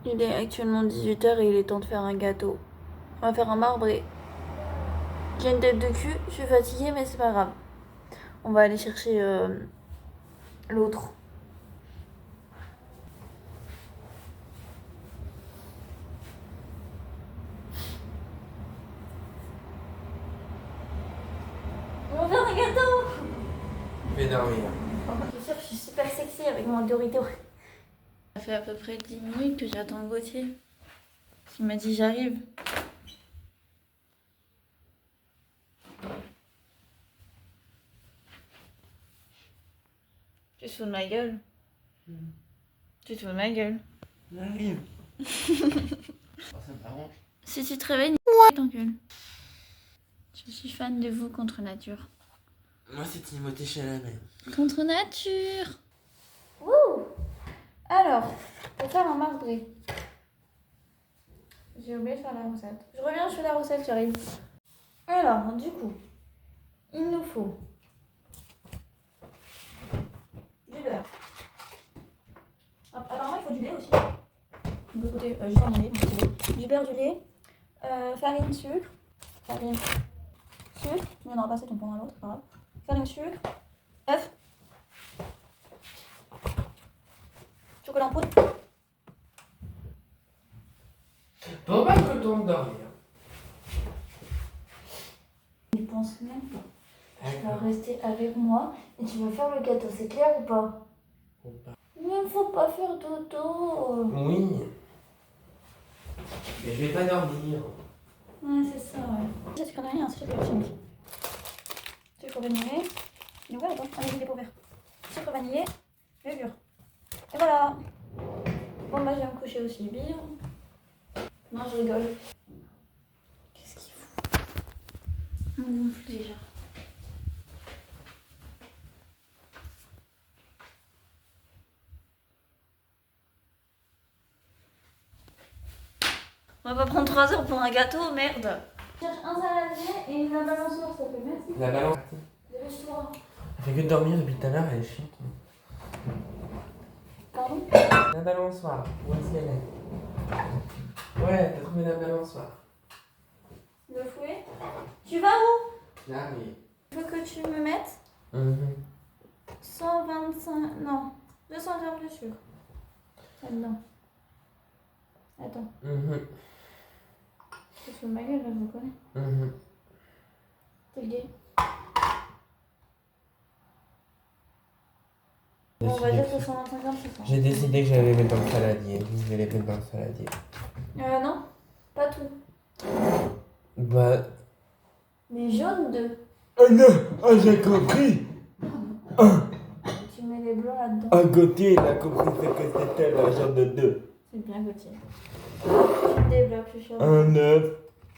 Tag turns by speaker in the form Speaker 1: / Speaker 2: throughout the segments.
Speaker 1: Il est actuellement 18h et il est temps de faire un gâteau. On va faire un marbré. J'ai une tête de cul, je suis fatiguée mais c'est pas grave. On va aller chercher l'autre. On va faire un gâteau.
Speaker 2: Je vais dormir.
Speaker 1: Je suis sûre que je suis super sexy avec mon Dorito. Ça fait à peu près 10 minutes que j'attends Gauthier. Il m'a dit j'arrive. Tu te fous de ma gueule? Tu te fous de ma gueule?
Speaker 2: J'arrive. Ça m'arrange.
Speaker 1: Si tu te réveilles, t'engueule. Je suis fan de vous contre nature.
Speaker 2: Moi, c'est Timothée Chalamet.
Speaker 1: Contre nature. Wouh. Alors, pour faire un marbré. J'ai oublié de faire la recette. Je reviens, je fais la recette, j'arrive. Alors, du coup, il nous faut du beurre. Apparemment, il faut du lait aussi. On peut goûter juste un lait, du beurre, du lait, farine, sucre, farine, sucre. Tu viendras passer ton pain à l'autre, c'est pas grave. Farine, sucre, œuf, chocolat en poudre.
Speaker 2: Bon, bah, que le temps de dormir.
Speaker 1: Tu penses même pas. Tu vas rester avec moi et tu vas faire le gâteau, c'est clair ou pas? Mais faut pas faire dodo.
Speaker 2: Oui. Mais je vais pas dormir.
Speaker 1: Ouais, c'est ça, ouais. J'ai sucre vanille, un sucre chimique. Sucre vanillé. Et voilà, attends, allez, il est pour vert. Sucre vanillé, levure. Et voilà. Bon, bah, je vais me coucher aussi, bien. Non, je rigole. Qu'est-ce qu'il fout? On gonfle déjà. On va pas prendre 3 heures pour un gâteau, merde. Je cherche un saladier et une balançoire, ça fait merci.
Speaker 2: La balance.
Speaker 1: Dépêche-toi.
Speaker 2: Elle fait que de dormir depuis tout à l'heure, elle est chiante.
Speaker 1: Pardon?
Speaker 2: La balançoire, où est-ce qu'elle est? Ouais, t'as trouvé la balançoire.
Speaker 1: Le fouet? Tu vas où?
Speaker 2: J'arrive.
Speaker 1: Je veux que tu me mettes 125... Non, 200 grammes de sucre. Là-dedans. Attends. Tu te fous de ma gueule, là, je me connais. T'es gay. Bon, on va dire que 125 grammes, c'est ça.
Speaker 2: J'ai décidé que j'allais les mettre dans le saladier. Je vais les mettre dans le saladier.
Speaker 1: Non, pas tout.
Speaker 2: Bah.
Speaker 1: Mais jaune de.
Speaker 2: Oh non! Oh, j'ai compris!
Speaker 1: Tu mets les blancs là-dedans.
Speaker 2: À côté, il a compris ce que c'était la genre de 2.
Speaker 1: C'est bien, Gauthier. Tu développes, je suis sûre.
Speaker 2: Un œuf.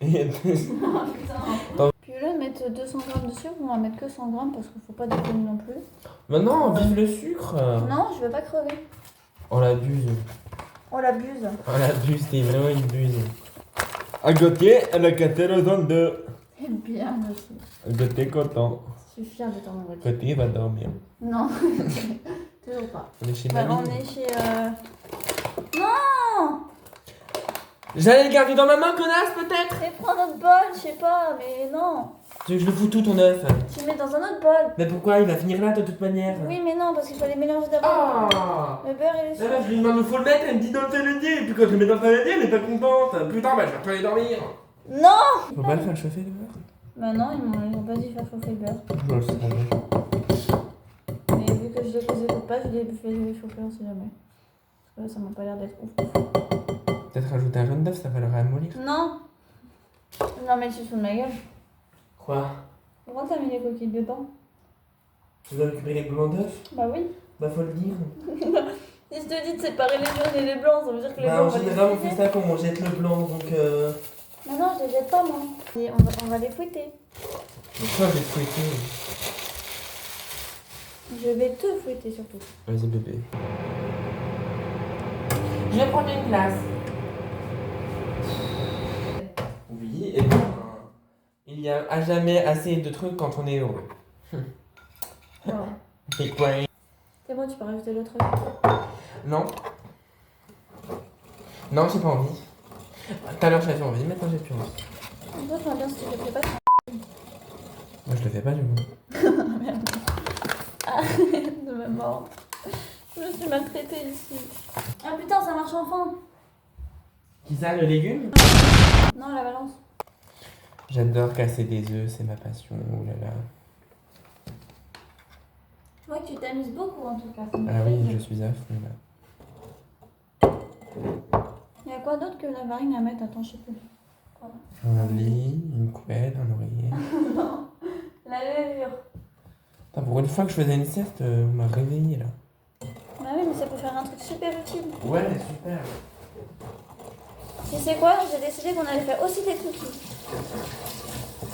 Speaker 2: Et deux.
Speaker 1: Oh putain. Puis au lieu de mettre 200 grammes de sucre, on va mettre que 100 grammes parce qu'il faut pas déconner non plus.
Speaker 2: Bah non, vive le sucre!
Speaker 1: Non, je veux pas crever.
Speaker 2: On l'abuse.
Speaker 1: On l'abuse.
Speaker 2: On l'abuse, c'est vraiment une buse. À côté, elle a 14h02.
Speaker 1: C'est bien, Gauthier.
Speaker 2: À côté, content.
Speaker 1: Je suis fière de ton nom,
Speaker 2: À
Speaker 1: Gauthier.
Speaker 2: côté, il va dormir.
Speaker 1: Non, toujours pas.
Speaker 2: On est chez
Speaker 1: Bah,
Speaker 2: mamie.
Speaker 1: on est chez. Non!
Speaker 2: J'allais le garder dans ma main, connasse, peut-être?
Speaker 1: Mais prends notre bol, je sais pas, mais non.
Speaker 2: Tu veux que je le fous tout ton œuf?
Speaker 1: Tu le mets dans un autre bol.
Speaker 2: Mais pourquoi? Il va finir là de toute manière.
Speaker 1: Oui, mais non, parce qu'il faut les mélanger d'abord.
Speaker 2: Ah!
Speaker 1: Le beurre et le
Speaker 2: La
Speaker 1: sucre.
Speaker 2: meuf, je lui demande où faut le mettre, elle me dit dans le saladier. Et puis quand je le mets dans le saladier, elle est pas contente. Putain, bah je vais retourner dormir.
Speaker 1: Non!
Speaker 2: Faut pas le faire chauffer le beurre?
Speaker 1: Bah non, ils m'ont pas dit faire chauffer le beurre.
Speaker 2: Je le savais.
Speaker 1: Mais vu que je les écoute pas, je les fais chauffer, on sait jamais. Parce que là, ça m'a pas l'air d'être ouf.
Speaker 2: Peut-être rajouter un jaune d'œuf, ça va le ramollir.
Speaker 1: Non! Non, mais tu te fous de ma gueule.
Speaker 2: Quoi?
Speaker 1: Pourquoi t'as mis les coquilles dedans?
Speaker 2: Tu veux récupérer les blancs d'œufs?
Speaker 1: Bah oui.
Speaker 2: Bah faut le dire.
Speaker 1: Si je te dis de séparer les jaunes et les blancs, ça veut dire que les
Speaker 2: Bah
Speaker 1: blancs,
Speaker 2: en
Speaker 1: on va les
Speaker 2: général, on fait
Speaker 1: fouetter.
Speaker 2: ça quand on jette le blanc, donc
Speaker 1: Non, non, je les jette pas, moi. Et on va les fouetter.
Speaker 2: Pourquoi je vais te fouetter?
Speaker 1: Je vais te fouetter surtout.
Speaker 2: Vas-y bébé. Je vais prendre une glace. Oui, et bien, il y a à jamais assez de trucs quand on est heureux.
Speaker 1: Ouais.
Speaker 2: Et quoi?
Speaker 1: C'est bon, tu peux rajouter l'autre œuf.
Speaker 2: Non. Non, j'ai pas envie. Tout à l'heure j'avais envie, maintenant j'ai plus envie.
Speaker 1: Toi, tu bien si tu le fais pas.
Speaker 2: Moi je le fais pas du coup.
Speaker 1: Merde. Arrête de me mordre. Je me suis maltraitée ici. Ah putain, ça marche enfin.
Speaker 2: Qui ça, le légume?
Speaker 1: Non, la balance.
Speaker 2: J'adore casser des œufs, c'est ma passion. Oh là là.
Speaker 1: Je vois que tu t'amuses beaucoup en tout cas.
Speaker 2: Ah oui, je suis à fond là.
Speaker 1: Il y a quoi d'autre que la farine à mettre? Attends, je sais plus. Quoi?
Speaker 2: Un lit, une couette, un oreiller.
Speaker 1: Non, la levure.
Speaker 2: Putain, pour une fois que je faisais une sieste, on m'a réveillé là.
Speaker 1: Bah oui, mais ça peut faire un truc super utile.
Speaker 2: Ouais, super.
Speaker 1: Tu sais quoi? J'ai décidé qu'on allait faire aussi des cookies.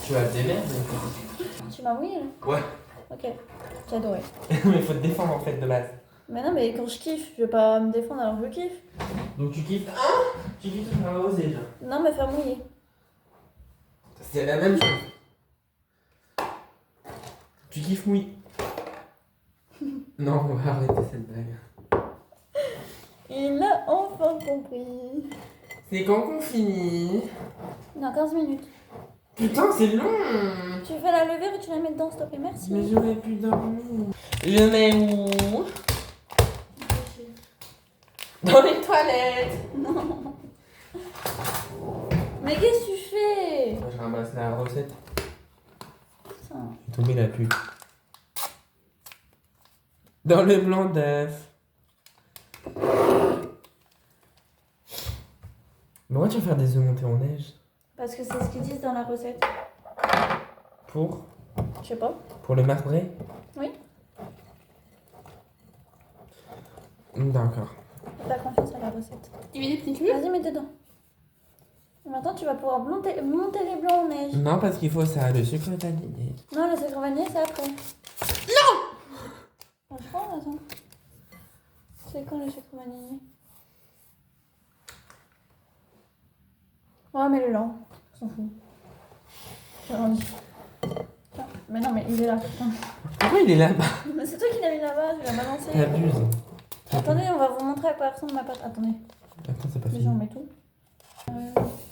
Speaker 2: Tu vas te démerder.
Speaker 1: Tu m'as mouillé là?
Speaker 2: Ouais.
Speaker 1: Ok, j'ai adoré.
Speaker 2: Mais faut te défendre en fait de base.
Speaker 1: Mais non, mais quand je kiffe, je vais pas me défendre alors que je kiffe.
Speaker 2: Donc tu kiffes. Ah, tu kiffes te faire oser là.
Speaker 1: Non, me faire mouiller.
Speaker 2: C'est la même chose. Tu kiffes oui. Non, on va arrêter cette blague.
Speaker 1: Il a enfin compris.
Speaker 2: C'est quand qu'on finit?
Speaker 1: Dans 15 minutes.
Speaker 2: Putain, c'est long.
Speaker 1: Tu fais la levure et tu la mets dedans, s'il te plaît, merci.
Speaker 2: Mais j'aurais pu dormir. Je mets où? Dans les toilettes.
Speaker 1: Non. Mais qu'est-ce que tu fais?
Speaker 2: Moi, je ramasse la recette.
Speaker 1: Putain.
Speaker 2: J'ai tombé la pute. Dans le blanc d'œuf. Pourquoi tu vas faire des œufs montés en neige?
Speaker 1: Parce que c'est ce qu'ils disent dans la recette.
Speaker 2: Pour?
Speaker 1: Je sais pas.
Speaker 2: Pour le marbré?
Speaker 1: Oui.
Speaker 2: D'accord.
Speaker 1: T'as confiance à la recette.
Speaker 3: Tu veux des petites cubes?
Speaker 1: Vas-y, mets dedans. Et maintenant, tu vas pouvoir monter les blancs en neige.
Speaker 2: Non, parce qu'il faut ça, le sucre vanillé.
Speaker 1: Non, le sucre vanillé, c'est après. Non! Franchement, attends. C'est quand le sucre vanillé? Ouais, mais le lent. On s'en fout. J'ai rien dit. Tiens. Mais non, mais il est là, putain.
Speaker 2: Pourquoi il est là-bas?
Speaker 1: Mais c'est toi qui l'as mis là-bas, tu l'as balancé.
Speaker 2: T'abuses.
Speaker 1: Attendez, on va vous montrer à quoi ressemble ma pâte. Attendez,
Speaker 2: Attends, c'est pas
Speaker 1: déjà
Speaker 2: fini.
Speaker 1: on met tout.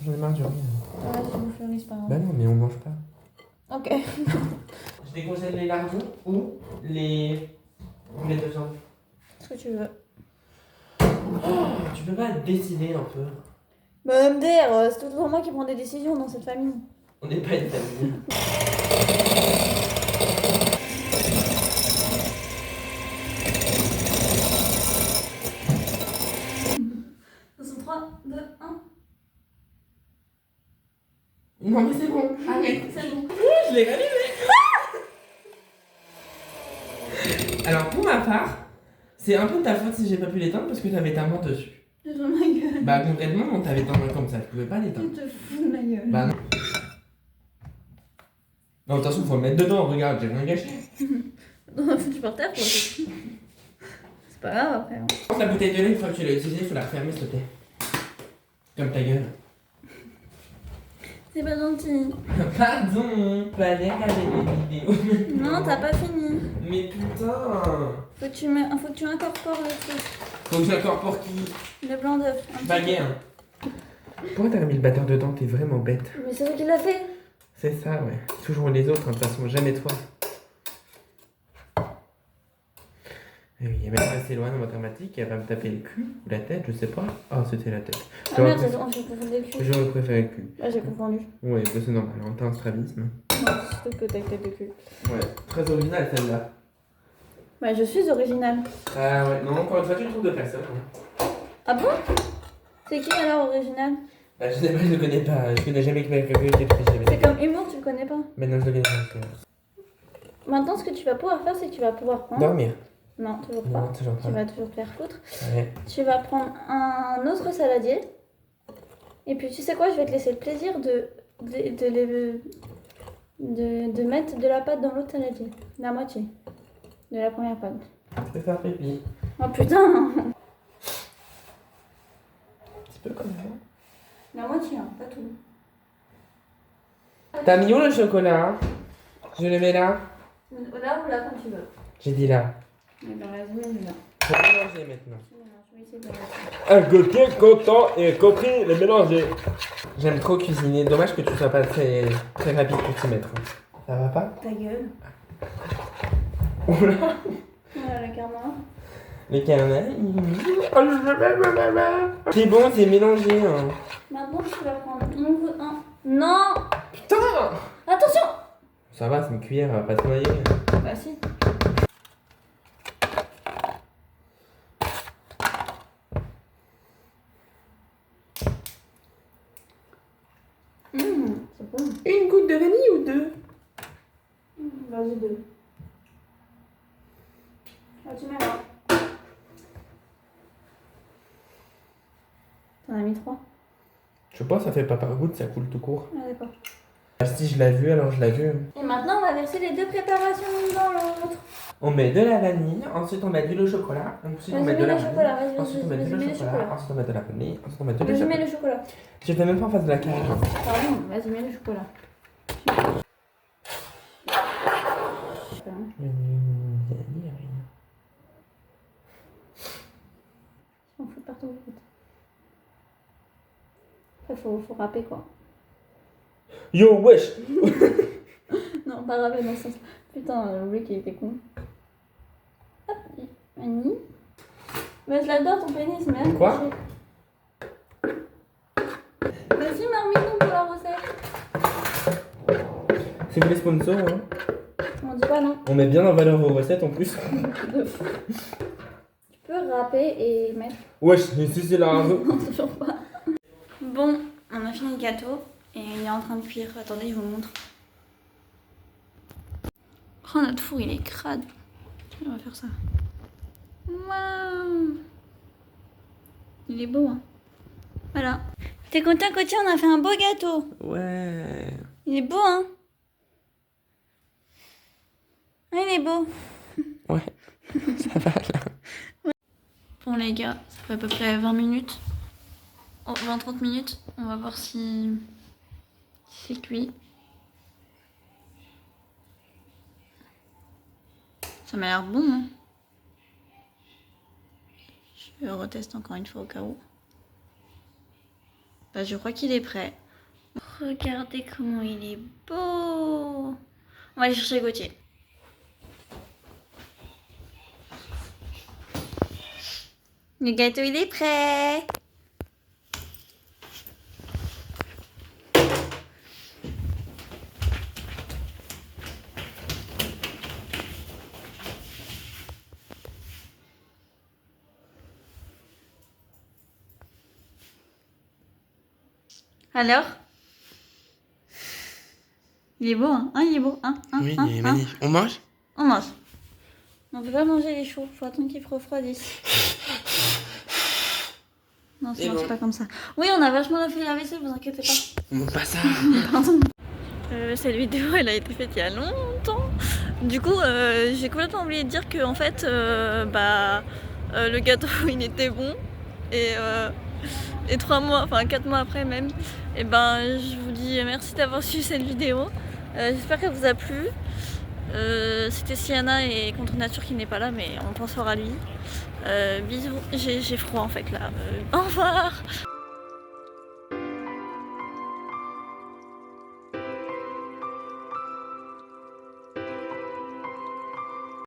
Speaker 2: J'en ai marre du riz.
Speaker 1: Ouais, je vous fleuri, c'est pas grave.
Speaker 2: Bah non, mais on mange pas.
Speaker 1: Ok.
Speaker 2: Je décongèle les lardons ou les boulettes de viande.
Speaker 1: Ce que tu veux.
Speaker 2: Tu peux pas décider un peu?
Speaker 1: Bah, MDR, c'est toujours moi qui prends des décisions dans cette famille.
Speaker 2: On n'est pas une famille.
Speaker 1: 3, 2, 1.
Speaker 2: Non, mais c'est bon. Arrête.
Speaker 1: C'est bon.
Speaker 2: Je l'ai rallumé. Alors, pour ma part, c'est un peu de ta faute si j'ai pas pu l'éteindre parce que t'avais ta main dessus.
Speaker 1: Tu te fous de ma gueule.
Speaker 2: Bah, concrètement, t'avais ta main comme ça, je pouvais pas l'éteindre.
Speaker 1: Tu te fous de ma gueule.
Speaker 2: Bah, non. Non, attention, faut le mettre dedans, regarde, j'ai rien gâché.
Speaker 1: Non, foutu par terre, quoi. C'est pas grave après. Hein.
Speaker 2: La bouteille de lait, une fois que tu l'as utilisée, il faut la refermer, s'il te plaît. Comme ta gueule.
Speaker 1: C'est pas gentil.
Speaker 2: Pardon, pas l'air avec les vidéos.
Speaker 1: Non, t'as pas fini.
Speaker 2: Mais putain.
Speaker 1: Faut que tu incorpores le truc.
Speaker 2: Faut que j'incorpore qui?
Speaker 1: Le blanc d'œuf. un petit
Speaker 2: Baguette. Pourquoi t'as remis le batteur dedans? T'es vraiment bête.
Speaker 1: peu. Mais c'est toi qui l'as fait.
Speaker 2: C'est ça, ouais. Toujours les autres, hein, de toute façon, jamais toi. Et oui, maintenant elle s'éloigne en mathématiques, elle va me taper le cul ou la tête, je sais pas. Ah, c'était la tête.
Speaker 1: Ah merde, j'ai confondu le cul.
Speaker 2: J'aurais préféré le cul.
Speaker 1: Ah, j'ai confondu.
Speaker 2: Ouais, bah, c'est normal, hein, t'as un strabisme.
Speaker 1: Non, c'est que t'as tête de cul.
Speaker 2: Ouais, très original celle-là.
Speaker 1: Bah, je suis originale.
Speaker 2: Ah ouais, non, encore une fois, tu trouves de personne. Hein.
Speaker 1: Ah bon? C'est qui alors original?
Speaker 2: Bah, je sais pas, je le connais pas. Je connais jamais quelqu'un qui est triché.
Speaker 1: C'est comme humour, tu le connais pas.
Speaker 2: Maintenant, je le connais pas.
Speaker 1: Maintenant, ce que tu vas pouvoir faire, c'est que tu vas pouvoir prendre.
Speaker 2: Dormir.
Speaker 1: Non, toujours pas.
Speaker 2: Non, toujours
Speaker 1: Tu
Speaker 2: pas.
Speaker 1: vas toujours te faire foutre.
Speaker 2: Ouais.
Speaker 1: Tu vas prendre un autre saladier. Et puis, tu sais quoi? Je vais te laisser le plaisir de mettre de la pâte dans l'autre saladier. La moitié. De la première pâte.
Speaker 2: Je vais faire pipi.
Speaker 1: Oh putain!
Speaker 2: Un petit peu comme ça.
Speaker 1: La moitié, hein, pas tout.
Speaker 2: T'as mis où le chocolat? Je le mets là?
Speaker 1: Là ou là, comme tu veux.
Speaker 2: J'ai dit là.
Speaker 1: Eh ben, vas-y, mets-le là.
Speaker 2: Faut mélanger maintenant.
Speaker 1: Tu mélanges. Je vais essayer de
Speaker 2: Un goûter content et compris les mélanger. J'aime trop cuisiner. Dommage que tu sois pas très rapide pour t'y mettre. Ça va pas?
Speaker 1: Ta gueule.
Speaker 2: Oula.
Speaker 1: Voilà le carnet.
Speaker 2: Les carnets. C'est bon, c'est mélangé. Hein.
Speaker 1: Maintenant, tu vas prendre ton nouveau 1. Non!
Speaker 2: Putain!
Speaker 1: Attention!
Speaker 2: Ça va, c'est une cuillère, elle va pas se noyer.
Speaker 1: Bah si. C'est bon.
Speaker 2: Une goutte de vanille ou deux?
Speaker 1: Vas-y, 2. Ah, tu mets là. T'en as mis 3?
Speaker 2: Je sais pas, ça fait pas par goutte, ça coule tout court.
Speaker 1: Ah d'accord.
Speaker 2: Si je l'ai vu, alors je l'ai vu.
Speaker 1: Et maintenant, on va verser les deux préparations l'une dans l'autre.
Speaker 2: On met de la vanille, ensuite on met de l'huile au chocolat, ensuite on met de la vanille, ensuite on met de l'huile au chocolat, ensuite on met de la vanille, ensuite on met de l'huile au
Speaker 1: Vas-y, mets
Speaker 2: chocolat.
Speaker 1: le chocolat.
Speaker 2: Je fais même pas en face de la caméra.
Speaker 1: Pardon, vas-y, mets le chocolat. On fout partout. En fait. Après, faut râper quoi.
Speaker 2: Yo, wesh!
Speaker 1: Non, pas râper dans le sens. Putain, le Rick il était con. Hop, Annie. Mais je l'adore ton pénis, mais
Speaker 2: Quoi?
Speaker 1: Vas-y, marmite pour la recette.
Speaker 2: Si vous voulez sponsor, hein.
Speaker 1: On dit pas non.
Speaker 2: On met bien en valeur vos recettes en plus.
Speaker 1: De fou. Tu peux râper et mettre.
Speaker 2: Wesh, ici c'est la raison.
Speaker 1: Non, toujours pas. Bon, on a fini le gâteau et il est en train de cuire. Attendez, je vous montre. Oh, notre four il est crade. On va faire ça. Waouh! Il est beau, hein? Voilà. T'es content, Coty? On a fait un beau gâteau.
Speaker 2: Ouais.
Speaker 1: Il est beau, hein? Ah, il est beau.
Speaker 2: Ouais. Ça va là.
Speaker 1: Bon, les gars, ça fait à peu près 20 minutes. Oh, 20-30 minutes. On va voir si c'est cuit. Ça m'a l'air bon, hein? Je reteste encore une fois au cas où. Bah, je crois qu'il est prêt. Regardez comment il est beau. On va aller chercher Gauthier. Le gâteau, il est prêt. Alors? Il est beau, hein? Il est beau, hein?
Speaker 2: Oui, il est magnifique. On mange?
Speaker 1: On mange. On peut pas manger les chauds, faut attendre qu'ils refroidissent. Non, ça marche pas comme ça. Oui, on a vachement fait la vaisselle, vous inquiétez pas.
Speaker 2: On mange pas ça.
Speaker 1: Pardon. Cette vidéo, elle a été faite il y a longtemps. Du coup, j'ai complètement oublié de dire que en fait, le gâteau, il était bon. Et 3 mois, enfin 4 mois après même, et ben je vous dis merci d'avoir suivi cette vidéo. J'espère qu'elle vous a plu. C'était Sienna et Contre Nature qui n'est pas là, mais on pense fort à lui. Bisous, j'ai froid en fait là. Au revoir.